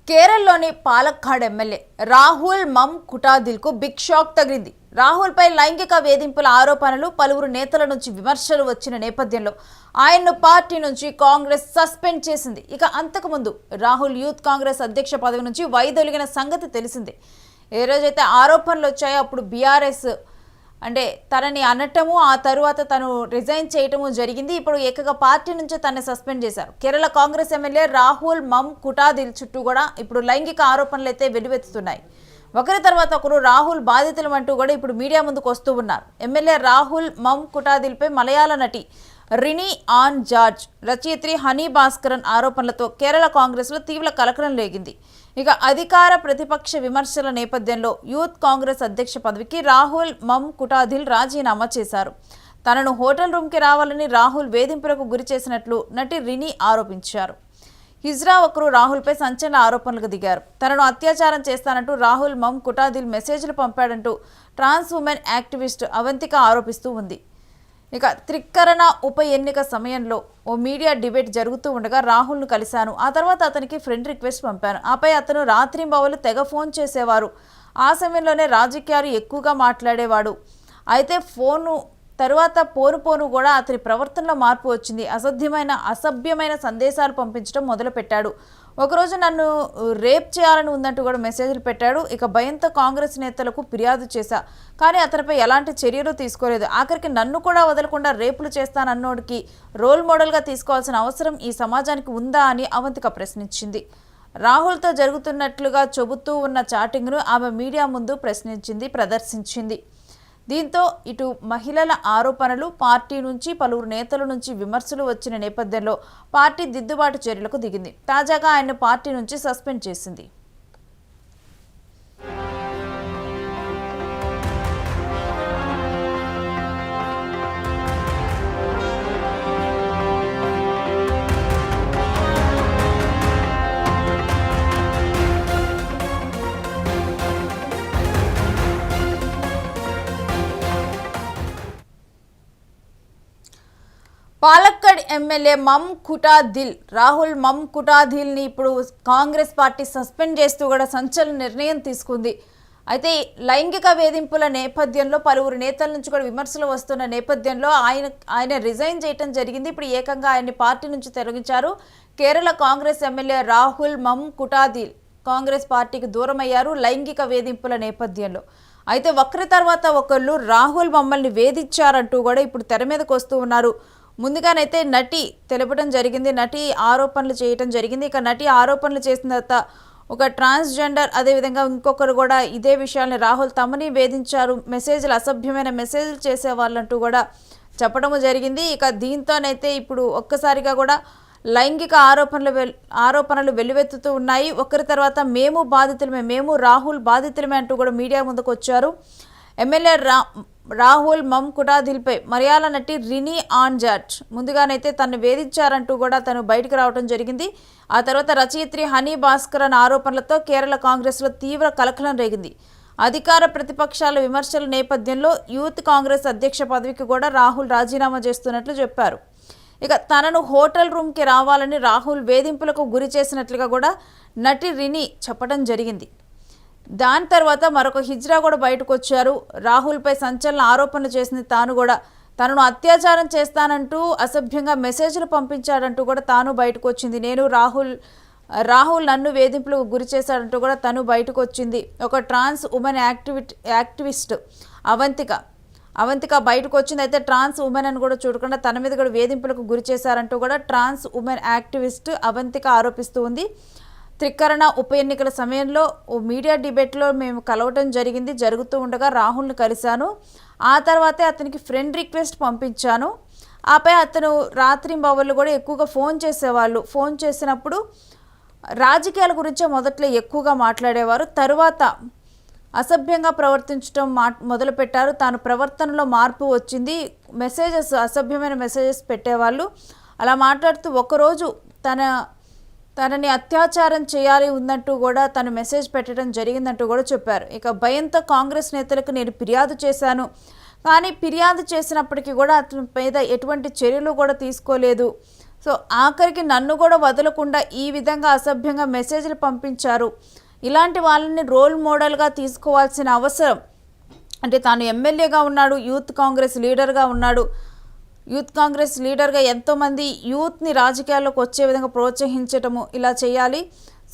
కేరళలోని పాలక్కాడ్ ఎమ్మెల్యే రాహుల్ మమ్ కుటాదిల్కు big shock తగిలింది. రాహుల్పై లైంగిక వేధింపుల ఆరోపణలు, పలువురు నేతల నుంచి విమర్శలు వచ్చిన నేపథ్యంలో ఆయన్ను పార్టీ నుంచి కాంగ్రెస్ సస్పెండ్ చేసింది. ఇక అంతకుముందు రాహుల్ యూత్ కాంగ్రెస్ అధ్యక్ష పదవి నుంచి వైదొలిగిన సంగతి తెలిసిందే. ఏ రోజైతే ఆరోపణలు వచ్చాయో అప్పుడు బీఆర్ఎస్ తనని అనటము, ఆ తరువాత తను రిజైన్ చేయటము జరిగింది. ఇప్పుడు ఏకంగా పార్టీ నుంచి తనని సస్పెండ్ చేశారు. కేరళ కాంగ్రెస్ ఎమ్మెల్యే రాహుల్ మమ్ కుటాదిల్ చుట్టూ కూడా ఇప్పుడు లైంగిక ఆరోపణలు అయితే వెలువెత్తుతున్నాయి. ఒకరి తర్వాత ఒకరు రాహుల్ బాధితులు అంటూ కూడా ఇప్పుడు మీడియా ముందుకు వస్తూ ఉన్నారు. ఎమ్మెల్యే రాహుల్ మమ్ కుటాదిల్పై మలయాళ నటి రినీ ఆన్ జార్జ్, రచయిత్రి హనీ భాస్కరన్ ఆరోపణలతో కేరళ కాంగ్రెస్లో తీవ్ర కలకలం రేగింది. ఇక అధికార ప్రతిపక్ష విమర్శల నేపథ్యంలో యూత్ కాంగ్రెస్ అధ్యక్ష పదవికి రాహుల్ మమ్ కుటాదిల్ రాజీనామా చేశారు. తనను హోటల్ రూమ్కి రావాలని రాహుల్ వేధింపులకు గురి చేసినట్లు నటి రినీ ఆరోపించారు. హిజ్రా ఒకరు రాహుల్పై సంచలన ఆరోపణలకు దిగారు. తనను అత్యాచారం చేస్తానంటూ రాహుల్ మమ్ కుటాదిల్ మెసేజ్లు పంపాడంటూ ట్రాన్స్ ఉమెన్ యాక్టివిస్ట్ అవంతిక ఆరోపిస్తూ ఉంది. ఇక త్రికరణ ఉప ఎన్నిక సమయంలో ఓ మీడియా డిబేట్ జరుగుతూ ఉండగా రాహుల్ను కలిశాను. ఆ తర్వాత అతనికి ఫ్రెండ్ రిక్వెస్ట్ పంపాను. ఆపై అతను రాత్రింబవలు తెగ ఫోన్ చేసేవారు. ఆ సమయంలోనే రాజకీయాలు ఎక్కువగా మాట్లాడేవాడు. అయితే తరువాత పోను కూడా అతని ప్రవర్తనలో మార్పు వచ్చింది. అసభ్యమైన సందేశాలు పంపించడం మొదలుపెట్టాడు. ఒకరోజు నన్ను రేప్ చేయాలని ఉందంటూ కూడా మెసేజ్లు పెట్టాడు. ఇక భయంతో కాంగ్రెస్ నేతలకు ఫిర్యాదు చేశా, కానీ అతనిపై ఎలాంటి చర్యలు తీసుకోలేదు. ఆఖరికి నన్ను కూడా వదలకుండా రేపులు చేస్తానన్నోడికి రోల్ మోడల్గా తీసుకోవాల్సిన అవసరం ఈ సమాజానికి ఉందా అని అవంతిక ప్రశ్నించింది. రాహుల్తో జరుగుతున్నట్లుగా చెబుతూ ఉన్న చాటింగ్ను ఆమె మీడియా ముందు ప్రదర్శించింది. దీంతో ఇటు మహిళల ఆరోపణలు, పార్టీ నుంచి పలువురు నేతల నుంచి విమర్శలు వచ్చిన నేపథ్యంలో పార్టీ దిద్దుబాటు చర్యలకు దిగింది. తాజాగా ఆయన్ను పార్టీ నుంచి సస్పెండ్ చేసింది. పాలక్కడ్ ఎమ్మెల్యే మమ్ కుటాదిల్ రాహుల్ మమ్ కుటాదిల్ని ఇప్పుడు కాంగ్రెస్ పార్టీ సస్పెండ్ చేస్తూ కూడా సంచలన నిర్ణయం తీసుకుంది. అయితే లైంగిక వేధింపుల నేపథ్యంలో పలువురు నేతల నుంచి కూడా విమర్శలు వస్తున్న నేపథ్యంలో ఆయన రిజైన్ చేయడం జరిగింది. ఇప్పుడు ఏకంగా ఆయన్ని పార్టీ నుంచి తొలగించారు. కేరళ కాంగ్రెస్ ఎమ్మెల్యే రాహుల్ మమ్ కుటాదిల్ కాంగ్రెస్ పార్టీకి దూరం అయ్యారు లైంగిక వేధింపుల నేపథ్యంలో. అయితే ఒకరి తర్వాత ఒకళ్ళు రాహుల్ మమ్మల్ని వేధించారంటూ కూడా ఇప్పుడు తెర మీదకు వస్తూ ఉన్నారు. ముందుగానైతే నటి తెలపడం జరిగింది, నటి ఆరోపణలు చేయటం జరిగింది. ఇక నటి ఆరోపణలు చేసిన తర్వాత ఒక ట్రాన్స్జెండర్, అదేవిధంగా ఇంకొకరు కూడా ఇదే విషయాన్ని రాహుల్ తమని వేధించారు, అసభ్యమైన మెసేజ్లు చేసేవాళ్ళంటూ కూడా చెప్పడము జరిగింది. ఇక దీంతోనైతే ఇప్పుడు ఒక్కసారిగా కూడా లైంగిక ఆరోపణలు వెల్లువెత్తుతూ ఉన్నాయి. ఒకరి తర్వాత మేము రాహుల్ బాధితులమే అంటూ కూడా మీడియా ముందుకు వచ్చారు. ఎమ్మెల్యే రాహుల్ మమ్ కుటాదిల్పై మలయాళ నటి రినీ ఆన్ జార్జ్ ముందుగానైతే తను వేధించారంటూ కూడా తను బయటకు రావడం జరిగింది. ఆ తర్వాత రచయిత్రి హనీ భాస్కరన్ ఆరోపణలతో కేరళ కాంగ్రెస్లో తీవ్ర కలకలం రేగింది. అధికార ప్రతిపక్షాల విమర్శల నేపథ్యంలో యూత్ కాంగ్రెస్ అధ్యక్ష పదవికి కూడా రాహుల్ రాజీనామా చేస్తున్నట్లు చెప్పారు. ఇక తనను హోటల్ రూమ్కి రావాలని రాహుల్ వేధింపులకు గురి చేసినట్లుగా కూడా నటి రినీ చెప్పడం జరిగింది. దాని తర్వాత మరొక హిజ్రా కూడా బయటకు వచ్చారు. రాహుల్పై సంచలన ఆరోపణలు చేసింది తనను అత్యాచారం చేస్తానంటూ అసభ్యంగా మెసేజ్లు పంపించాడంటూ కూడా తాను బయటకు వచ్చింది. రాహుల్ నన్ను వేధింపులకు గురి చేశాడంటూ కూడా తను బయటకు వచ్చింది. ఒక ట్రాన్స్ ఉమెన్ యాక్టివిస్ట్ అవంతిక బయటకు వచ్చింది. అయితే ట్రాన్స్ ఉమెన్ అని కూడా చూడకుండా తన మీద కూడా వేధింపులకు గురి చేశారంటూ కూడా ట్రాన్స్ ఉమెన్ యాక్టివిస్ట్ అవంతిక ఆరోపిస్తూ ఉంది. త్రికరణ ఉప ఎన్నికల సమయంలో ఓ మీడియా డిబేట్లో మేము కలవటం జరుగుతూ ఉండగా రాహుల్ని కలిశాను. ఆ తర్వాతే అతనికి ఫ్రెండ్ రిక్వెస్ట్ పంపించాను. ఆపై అతను రాత్రింబవళ్ళు కూడా ఎక్కువగా ఫోన్ చేసేవాళ్ళు. ఫోన్ చేసినప్పుడు రాజకీయాల గురించే మొదట్లో ఎక్కువగా మాట్లాడేవారు. తరువాత అసభ్యంగా ప్రవర్తించడం మొదలుపెట్టారు. తాను ప్రవర్తనలో మార్పు వచ్చింది. అసభ్యమైన మెసేజెస్ పెట్టేవాళ్ళు. అలా మాట్లాడుతూ ఒకరోజు తనని అత్యాచారం చేయాలి ఉందంటూ కూడా తను మెసేజ్ పెట్టడం జరిగిందంటూ కూడా చెప్పారు. ఇక భయంతో కాంగ్రెస్ నేతలకు నేను ఫిర్యాదు చేశాను, కానీ ఫిర్యాదు చేసినప్పటికీ కూడా అతని మీద ఎటువంటి చర్యలు కూడా తీసుకోలేదు. సో ఆఖరికి నన్ను కూడా వదలకుండా ఈ విధంగా అసభ్యంగా మెసేజ్లు పంపించారు. ఇలాంటి వాళ్ళని రోల్ మోడల్గా తీసుకోవాల్సిన అవసరం, అంటే తాను ఎమ్మెల్యేగా ఉన్నాడు, యూత్ కాంగ్రెస్ లీడర్గా ఉన్నాడు, యూత్ కాంగ్రెస్ లీడర్గా ఎంతోమంది యూత్ని రాజకీయాల్లోకి వచ్చే విధంగా ప్రోత్సహించటము ఇలా చేయాలి.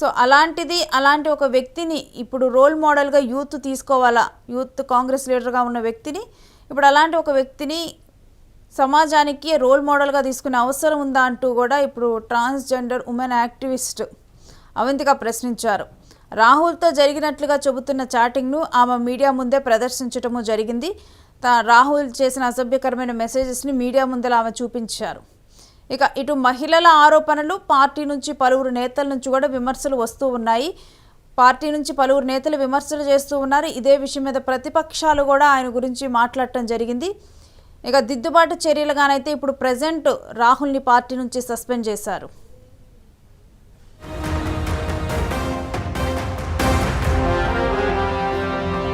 సో అలాంటి ఒక వ్యక్తిని ఇప్పుడు రోల్ మోడల్గా యూత్ తీసుకోవాలా, యూత్ కాంగ్రెస్ లీడర్గా ఉన్న వ్యక్తిని ఇప్పుడు అలాంటి ఒక వ్యక్తిని సమాజానికి రోల్ మోడల్గా తీసుకునే అవసరం ఉందా అంటూ కూడా ఇప్పుడు ట్రాన్స్జెండర్ ఉమెన్ యాక్టివిస్ట్ అవంతిక ప్రశ్నించారు. రాహుల్తో జరిగినట్లుగా చెబుతున్న చాటింగ్ను ఆమె మీడియా ముందే ప్రదర్శించడము జరిగింది. రాహుల్ చేసిన అసభ్యకరమైన మెసేజెస్ని మీడియా ముందర ఆమె చూపించారు. ఇక ఇటు మహిళల ఆరోపణలు, పార్టీ నుంచి పలువురు నేతల నుంచి కూడా విమర్శలు వస్తూ ఉన్నాయి. పార్టీ నుంచి పలువురు నేతలు విమర్శలు చేస్తూ ఉన్నారు. ఇదే విషయం మీద ప్రతిపక్షాలు కూడా ఆయన గురించి మాట్లాడటం జరిగింది. ఇక దిద్దుబాటు చర్యలుగానైతే ఇప్పుడు ప్రజెంట్ రాహుల్ని పార్టీ నుంచి సస్పెండ్ చేశారు.